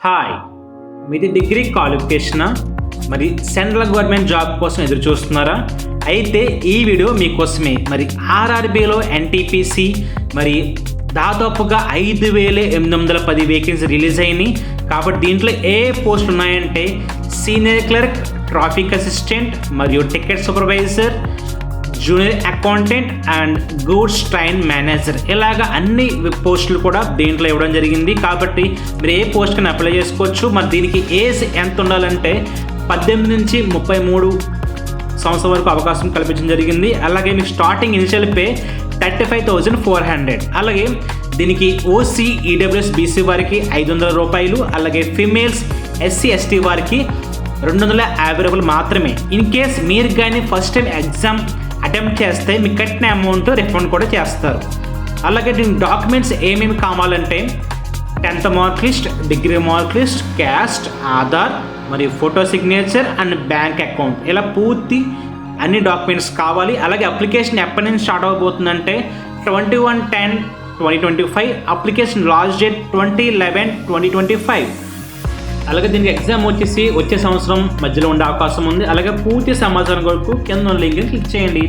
Hi, మీది degree క్వాలిఫికేషనా? మరి central government job కోసం ఎదురు చూస్తున్నారా? అయితే ఈ వీడియో మీకోసమే. మరి ఆర్ఆర్బీలో ఎన్టీపీసీ మరి దాదాపుగా 5,810 వేకెన్సీ రిలీజ్ అయినాయి. కాబట్టి దీంట్లో ఏ పోస్టులు ఉన్నాయంటే సీనియర్ క్లర్క్, ట్రాఫిక్ అసిస్టెంట్ మరియు ticket supervisor, junior accountant and goods train manager, ఇలాగ అన్ని పోస్టులు కూడా దీంట్లో ఇవ్వడం జరిగింది. కాబట్టి మీరు ఏ పోస్ట్ కన్నా అప్లై చేసుకోవచ్చు. మరి దీనికి ఏజ్ ఎంత ఉండాలంటే 18 నుంచి 33 సంవత్సరం వరకు అవకాశం కల్పించడం జరిగింది. అలాగే మీకు స్టార్టింగ్ ఇనిషియల్ పే 35,400. అలాగే దీనికి ఓసీ, ఈడబ్ల్యూఎస్, బీసీ వారికి 500 రూపాయలు, అలాగే ఫీమేల్స్, ఎస్సీ, ఎస్టీ వారికి 250 రూపాయలు మాత్రమే. ఇన్ కేస్ మీరు కానీ ఫస్ట్ టైం ఎగ్జామ్ అటెంప్ట్ చేస్తే మీకు కట్టిన అమౌంట్ రిఫండ్ కూడా చేస్తారు. అలాగే దీనికి డాక్యుమెంట్స్ ఏమేమి కావాలంటే 10th mark list, degree mark list, caste, Aadhaar మరియు photo signature and bank account, ఇలా పూర్తి అన్ని డాక్యుమెంట్స్ కావాలి. అలాగే అప్లికేషన్ ఎప్పటి నుంచి స్టార్ట్ అవబోతుందంటే 21/10/2025, అప్లికేషన్ లాస్ట్ డేట్ 20/11/2025. అలాగే దీనికి ఎగ్జామ్ వచ్చే సంవత్సరం మధ్యలో ఉండే అవకాశం ఉంది. అలాగే పూర్తి సమాచారం కొరకు కింద లింక్ క్లిక్ చేయండి.